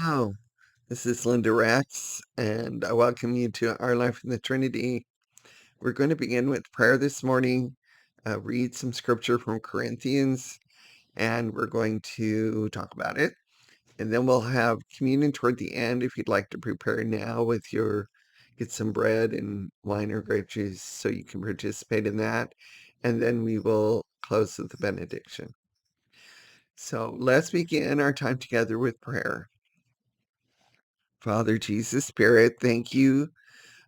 Hello, this is Linda Rex, and I welcome you to Our Life in the Trinity. We're going to begin with prayer this morning, read some scripture from Corinthians, and we're going to talk about it. And then we'll have communion toward the end if you'd like to prepare now get some bread and wine or grape juice so you can participate in that. And then we will close with the benediction. So let's begin our time together with prayer. Father, Jesus, Spirit, thank you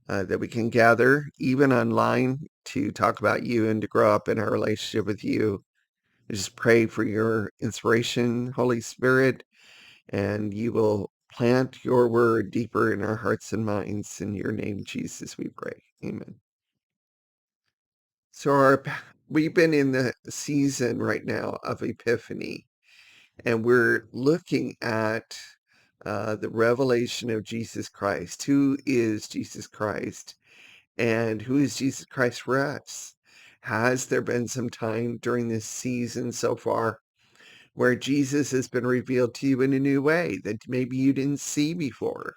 that we can gather even online to talk about you and to grow up in our relationship with you. I just pray for your inspiration, Holy Spirit, and you will plant your word deeper in our hearts and minds. In your name, Jesus, we pray. Amen. So we've been in the season right now of Epiphany, and we're looking at the revelation of Jesus Christ. Who is Jesus Christ? And who is Jesus Christ for us? Has there been some time during this season so far where Jesus has been revealed to you in a new way that maybe you didn't see before?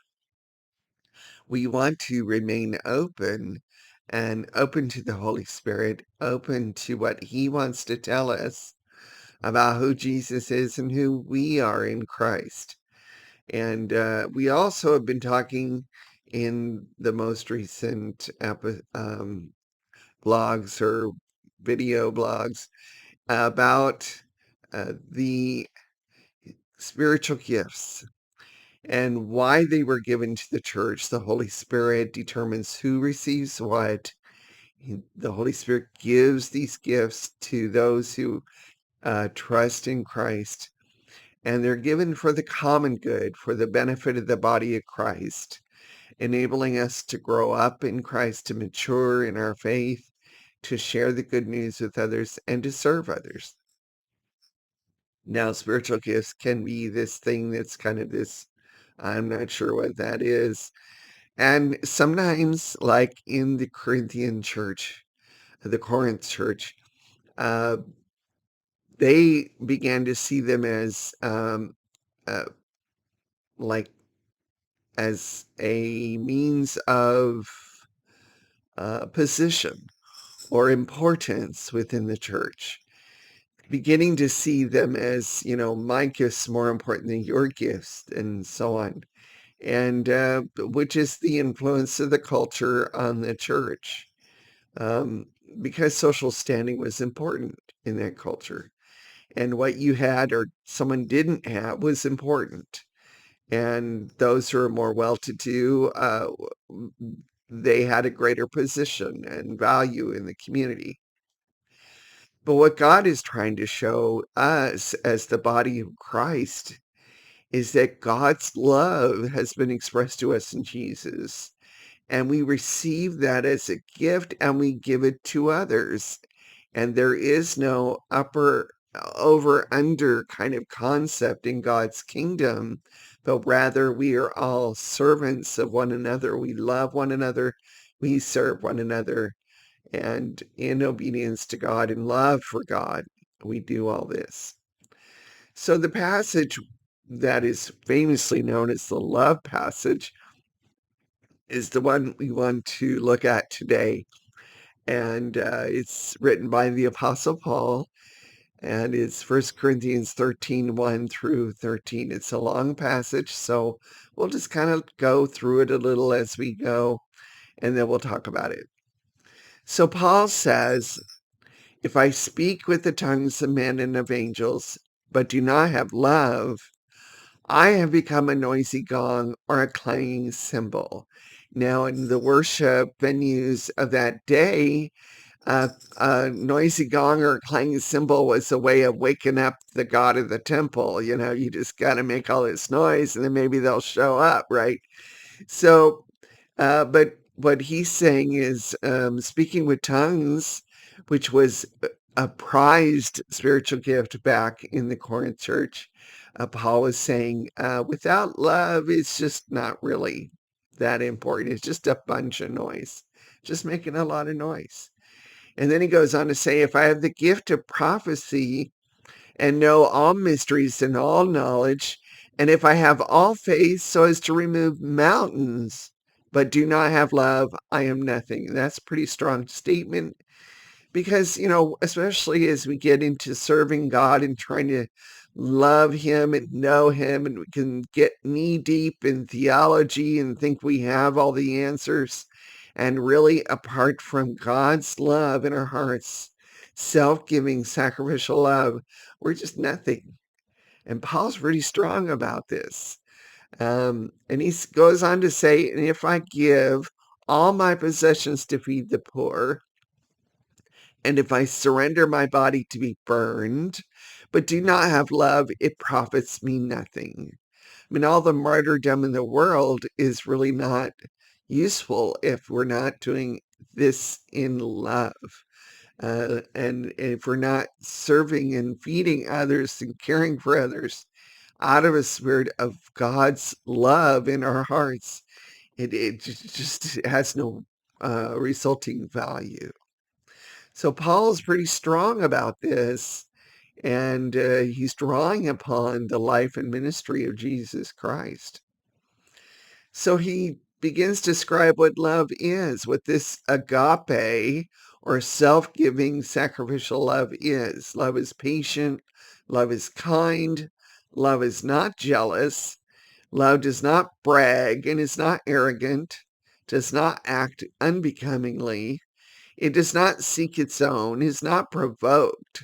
We want to remain open and open to the Holy Spirit, open to what he wants to tell us about who Jesus is and who we are in Christ. And we also have been talking in the most recent blogs or video blogs about the spiritual gifts and why they were given to the church. The Holy Spirit determines who receives what. The Holy Spirit gives these gifts to those who trust in Christ, and they're given for the common good, for the benefit of the body of Christ, enabling us to grow up in Christ, to mature in our faith, to share the good news with others, and to serve others. Now, spiritual gifts can be this thing that's kind of this, I'm not sure what that is. And sometimes, like in the Corinthian church, the Corinth church, uh, they began to see them as uh, like as a means of position or importance within the church, beginning to see them as, my gift's more important than your gifts, and so on. And which is the influence of the culture on the church, um, because social standing was important in that culture. And what you had or someone didn't have was important. And those who are more well-to-do, they had a greater position and value in the community. But what God is trying to show us as the body of Christ is that God's love has been expressed to us in Jesus, and we receive that as a gift and we give it to others. And there is no over, under kind of concept in God's kingdom, but rather we are all servants of one another. We love one another. We serve one another. And in obedience to God and love for God, we do all this. So the passage that is famously known as the love passage is the one we want to look at today. And it's written by the Apostle Paul, and it's 1 Corinthians 13, 1 through 13. It's a long passage, so we'll just kind of go through it a little as we go, and then we'll talk about it. So Paul says, if I speak with the tongues of men and of angels, but do not have love, I have become a noisy gong or a clanging cymbal. Now, in the worship venues of that day, a noisy gong or a clanging cymbal was a way of waking up the god of the temple. You just got to make all this noise and then maybe they'll show up, right? So, but what he's saying is speaking with tongues, which was a prized spiritual gift back in the Corinth church. Paul was saying, without love, it's just not really that important. It's just a bunch of noise, just making a lot of noise. And then he goes on to say, if I have the gift of prophecy and know all mysteries and all knowledge, And if I have all faith so as to remove mountains, but do not have love, I am nothing. That's a pretty strong statement because, especially as we get into serving God and trying to love Him and know Him, and we can get knee deep in theology and think we have all the answers. And really, apart from God's love in our hearts, self-giving, sacrificial love, we're just nothing. And Paul's pretty strong about this. And he goes on to say, and if I give all my possessions to feed the poor, and if I surrender my body to be burned, but do not have love, it profits me nothing. I mean, all the martyrdom in the world is really not useful if we're not doing this in love. And if we're not serving and feeding others and caring for others out of a spirit of God's love in our hearts, it just has no resulting value. So Paul's pretty strong about this, and he's drawing upon the life and ministry of Jesus Christ. So he begins to describe what love is, what this agape or self-giving sacrificial love is. Love is patient, love is kind, love is not jealous, love does not brag and is not arrogant, does not act unbecomingly, it does not seek its own, is not provoked,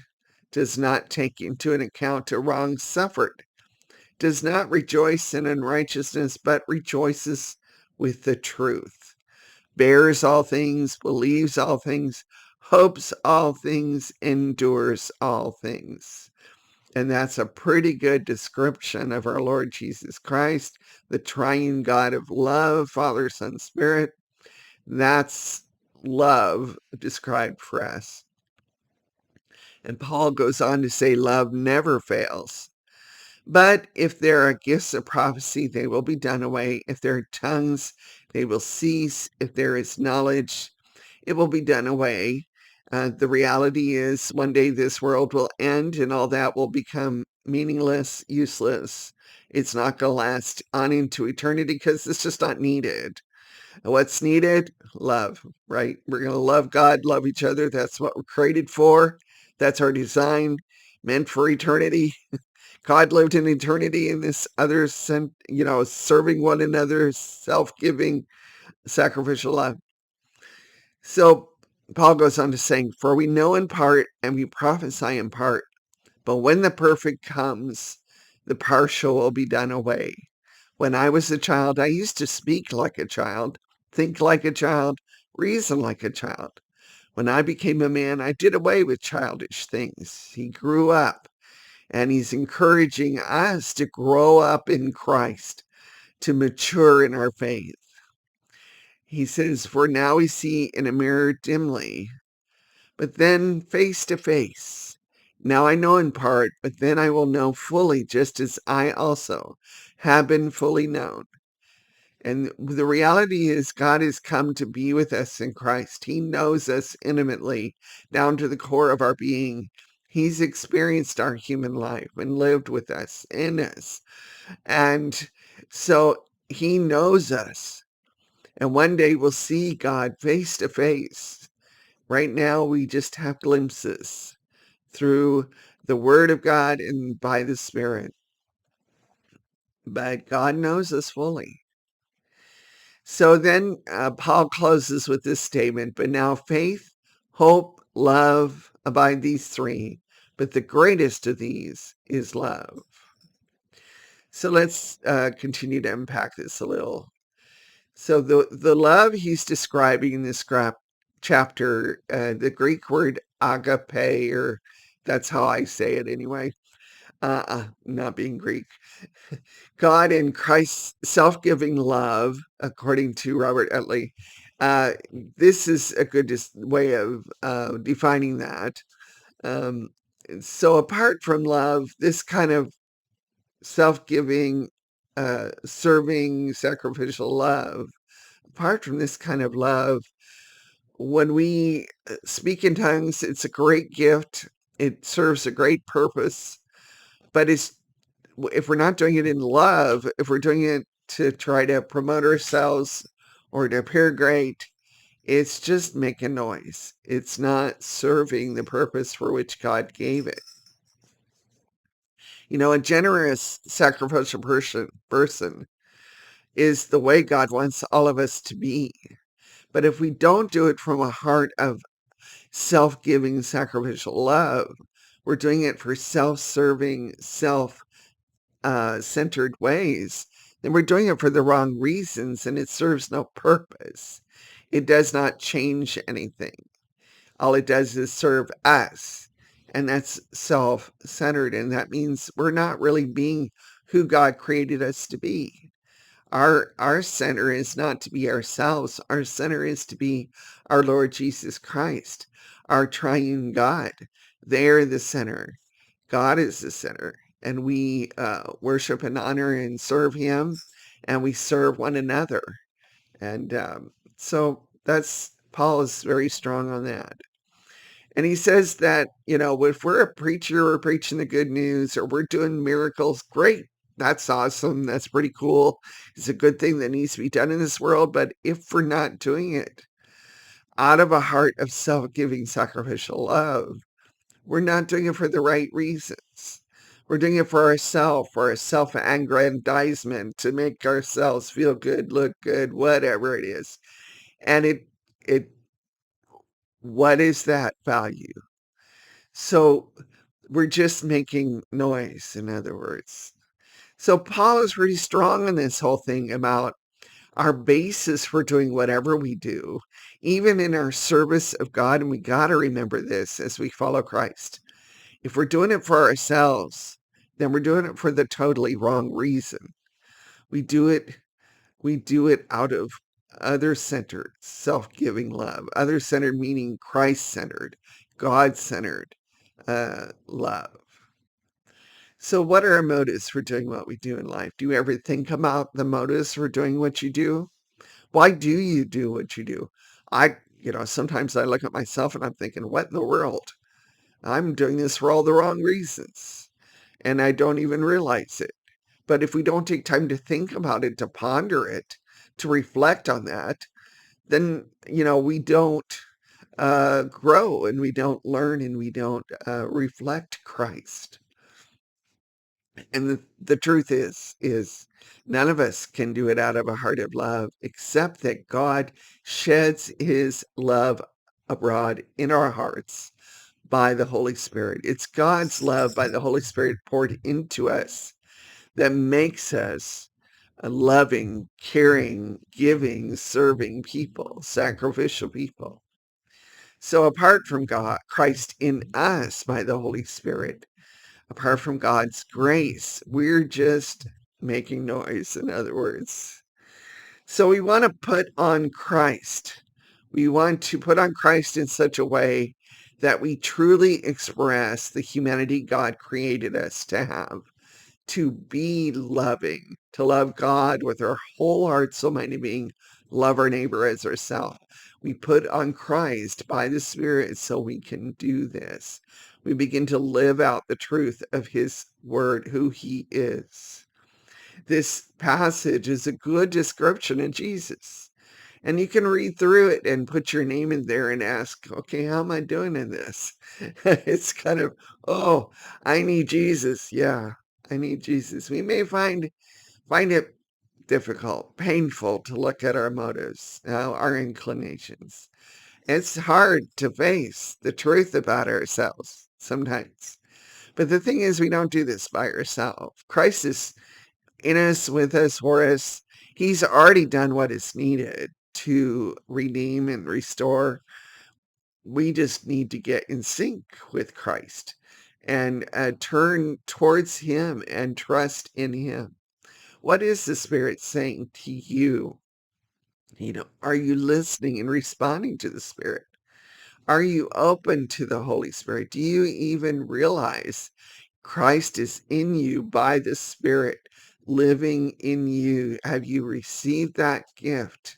does not take into an account a wrong suffered, does not rejoice in unrighteousness, but rejoices with the truth, bears all things, believes all things, hopes all things, endures all things. And that's a pretty good description of our Lord Jesus Christ, the triune God of love, Father, Son, Spirit. That's love described for us. And Paul goes on to say, love never fails. But if there are gifts of prophecy, they will be done away. If there are tongues, they will cease. If there is knowledge, it will be done away. The reality is one day this world will end and all that will become meaningless, useless. It's not going to last on into eternity because it's just not needed. What's needed? Love, right? We're going to love God, love each other. That's what we're created for. That's our design, meant for eternity. God lived in eternity in this other, serving one another, self-giving, sacrificial love. So Paul goes on to saying, for we know in part and we prophesy in part, but when the perfect comes, the partial will be done away. When I was a child, I used to speak like a child, think like a child, reason like a child. When I became a man, I did away with childish things. He grew up, and he's encouraging us to grow up in Christ, to mature in our faith. He says, for now we see in a mirror dimly, but then face to face. Now I know in part, but then I will know fully, just as I also have been fully known. And the reality is God has come to be with us in Christ. He knows us intimately, down to the core of our being. He's experienced our human life and lived with us, in us. And so he knows us. And one day we'll see God face to face. Right now, we just have glimpses through the Word of God and by the Spirit. But God knows us fully. So then Paul closes with this statement, but now faith, hope, love, abide these three, but the greatest of these is love. So let's continue to unpack this a little. So the love he's describing in this chapter, the Greek word agape, or that's how I say it anyway, not being Greek. God and Christ's self-giving love, according to Robert Utley. This is a good way of defining that. So apart from love, this kind of self-giving, serving, sacrificial love, apart from this kind of love, when we speak in tongues, it's a great gift. It serves a great purpose, but if we're not doing it in love, if we're doing it to try to promote ourselves or to appear great, it's just making noise. It's not serving the purpose for which God gave it. A generous, sacrificial person is the way God wants all of us to be. But if we don't do it from a heart of self-giving, sacrificial love, we're doing it for self-serving, self-centered ways, then we're doing it for the wrong reasons, and it serves no purpose. It does not change anything. All it does is serve us, and that's self-centered, and that means we're not really being who God created us to be. Our center is not to be ourselves. Our center is to be our Lord Jesus Christ, our triune God. They're the center. God is the center, and we worship and honor and serve him, and we serve one another. And so Paul is very strong on that. And he says that, if we're a preacher or preaching the good news or we're doing miracles, great. That's awesome. That's pretty cool. It's a good thing that needs to be done in this world. But if we're not doing it out of a heart of self-giving, sacrificial love, we're not doing it for the right reasons. We're doing it for ourselves, for our self-aggrandizement, to make ourselves feel good, look good, whatever it is. And what is that value? So we're just making noise, in other words. So Paul is pretty strong on this whole thing about our basis for doing whatever we do, even in our service of God. And we got to remember this as we follow Christ. If we're doing it for ourselves, then we're doing it for the totally wrong reason. We do it out of other-centered, self-giving love. Other-centered meaning Christ-centered, God-centered love. So what are our motives for doing what we do in life? Do you ever think about the motives for doing what you do? Why do you do what you do? Sometimes I look at myself and I'm thinking, what in the world? I'm doing this for all the wrong reasons, and I don't even realize it. But if we don't take time to think about it, to ponder it, to reflect on that, then, we don't grow, and we don't learn, and we don't reflect Christ. And the truth is none of us can do it out of a heart of love, except that God sheds his love abroad in our hearts by the Holy Spirit. It's God's love by the Holy Spirit poured into us that makes us a loving, caring, giving, serving people, sacrificial people. So apart from God, Christ in us by the Holy Spirit, apart from God's grace, we're just making noise, in other words. So we want to put on Christ. We want to put on Christ in such a way that we truly express the humanity God created us to have, to be loving, to love God with our whole heart, soul, mind, and being, love our neighbor as ourselves. We put on Christ by the Spirit so we can do this. We begin to live out the truth of his word, who he is. This passage is a good description of Jesus. And you can read through it and put your name in there and ask, okay, how am I doing in this? It's kind of, oh, I need Jesus. Yeah, I need Jesus. We may find it difficult, painful to look at our motives, our inclinations. It's hard to face the truth about ourselves sometimes. But the thing is, we don't do this by ourselves. Christ is in us, with us, for us. He's already done what is needed to redeem and restore. We just need to get in sync with Christ and turn towards him and trust in him. What is the Spirit saying to you? Are you listening and responding to the Spirit? Are you open to the Holy Spirit? Do you even realize Christ is in you by the Spirit living in you? Have you received that gift?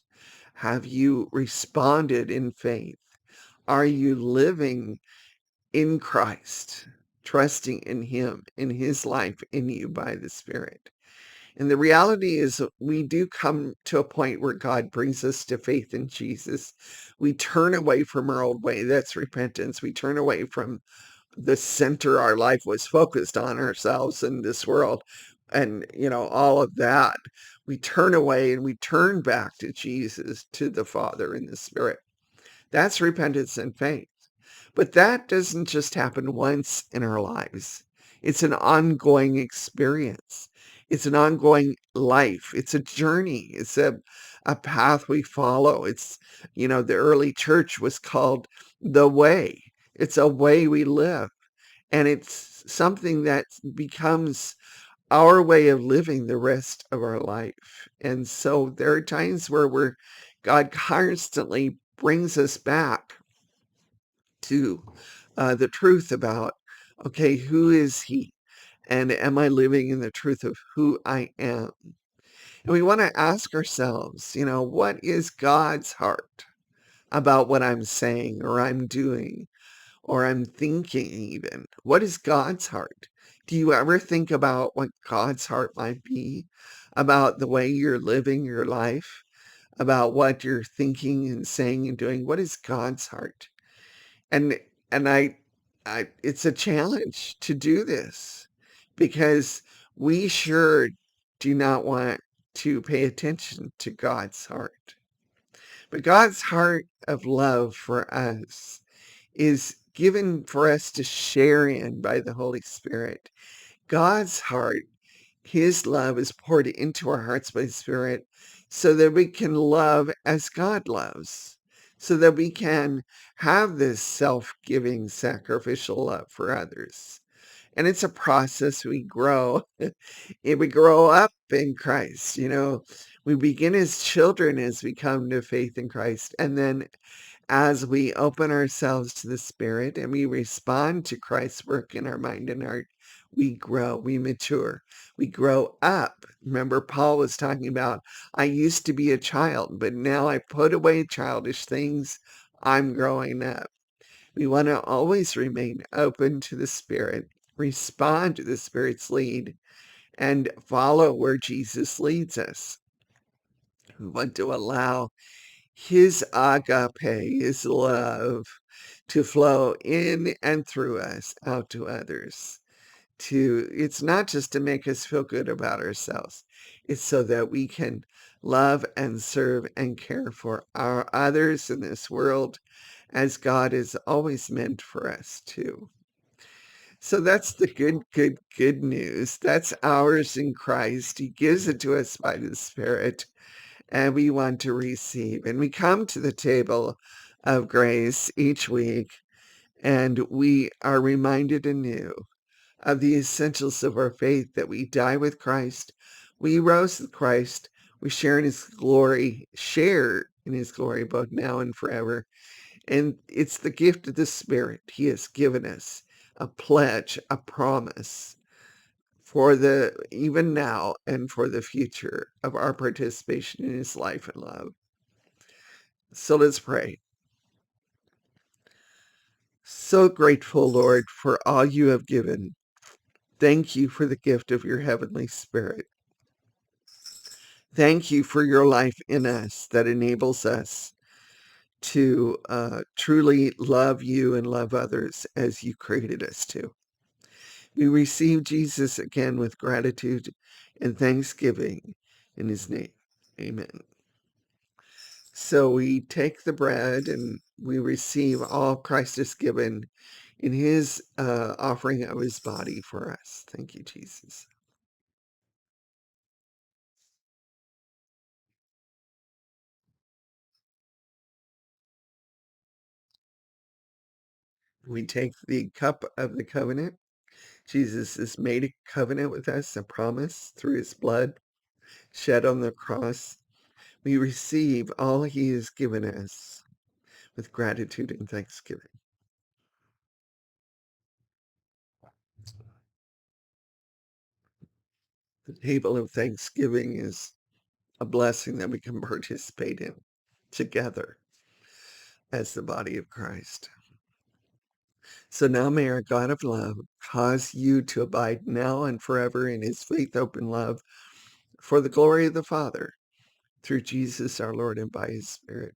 Have you responded in faith? Are you living in Christ? trusting in him, in his life in you by the Spirit. And the reality is we do come to a point where God brings us to faith in Jesus. We turn away from our old way. That's repentance. We turn away from the center our life was focused on, ourselves and this world, and all of that. We turn away and we turn back to Jesus, to the Father and the Spirit. That's repentance and faith. But that doesn't just happen once in our lives. It's an ongoing experience. It's an ongoing life. It's a journey. It's a path we follow. It's, the early church was called the way. It's a way we live. And it's something that becomes our way of living the rest of our life. And so there are times where God constantly brings us back to the truth about, okay, who is he? And am I living in the truth of who I am? And we want to ask ourselves, what is God's heart about what I'm saying or I'm doing or I'm thinking even? What is God's heart? Do you ever think about what God's heart might be about the way you're living your life, about what you're thinking and saying and doing? What is God's heart? And and I it's a challenge to do this because we sure do not want to pay attention to God's heart. But God's heart of love for us is given for us to share in by the Holy Spirit. God's heart, his love is poured into our hearts by the Spirit so that we can love as God loves, so that we can have this self-giving, sacrificial love for others. And it's a process. We grow. We grow up in Christ. We begin as children as we come to faith in Christ. And then as we open ourselves to the Spirit and we respond to Christ's work in our mind and heart, we grow, we mature, we grow up. Remember, Paul was talking about, I used to be a child, but now I put away childish things. I'm growing up. We want to always remain open to the Spirit, respond to the Spirit's lead, and follow where Jesus leads us. We want to allow his agape, his love, to flow in and through us out to others. It's not just to make us feel good about ourselves. It's so that we can love and serve and care for our others in this world as God has always meant for us to. So that's the good news. That's ours in Christ. He gives it to us by the Spirit, and we want to receive. And we come to the table of grace each week, and we are reminded anew of the essentials of our faith, that we die with Christ, we rose with Christ, we share in his glory both now and forever. And it's the gift of the Spirit he has given us, a pledge, a promise for the even now and for the future of our participation in his life and love. So let's pray. So grateful, Lord, for all you have given. Thank you for the gift of your heavenly Spirit. Thank you for your life in us that enables us to truly love you and love others as you created us to. We receive Jesus again with gratitude and thanksgiving in his name. Amen. So we take the bread and we receive all Christ has given in his offering of his body for us. Thank you, Jesus. We take the cup of the covenant. Jesus has made a covenant with us, a promise through his blood shed on the cross. We receive all he has given us with gratitude and thanksgiving. The table of thanksgiving is a blessing that we can participate in together as the body of Christ. So now may our God of love cause you to abide now and forever in his faith, hope, and love for the glory of the Father, through Jesus our Lord and by his Spirit.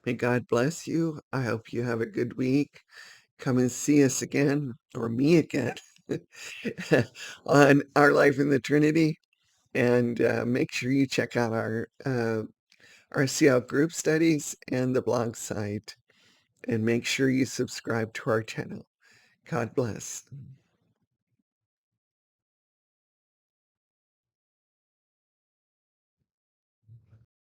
May God bless you. I hope you have a good week. Come and see us again, or me again, on Our Life in the Trinity. And make sure you check out our CL group studies and the blog site. And make sure you subscribe to our channel. God bless.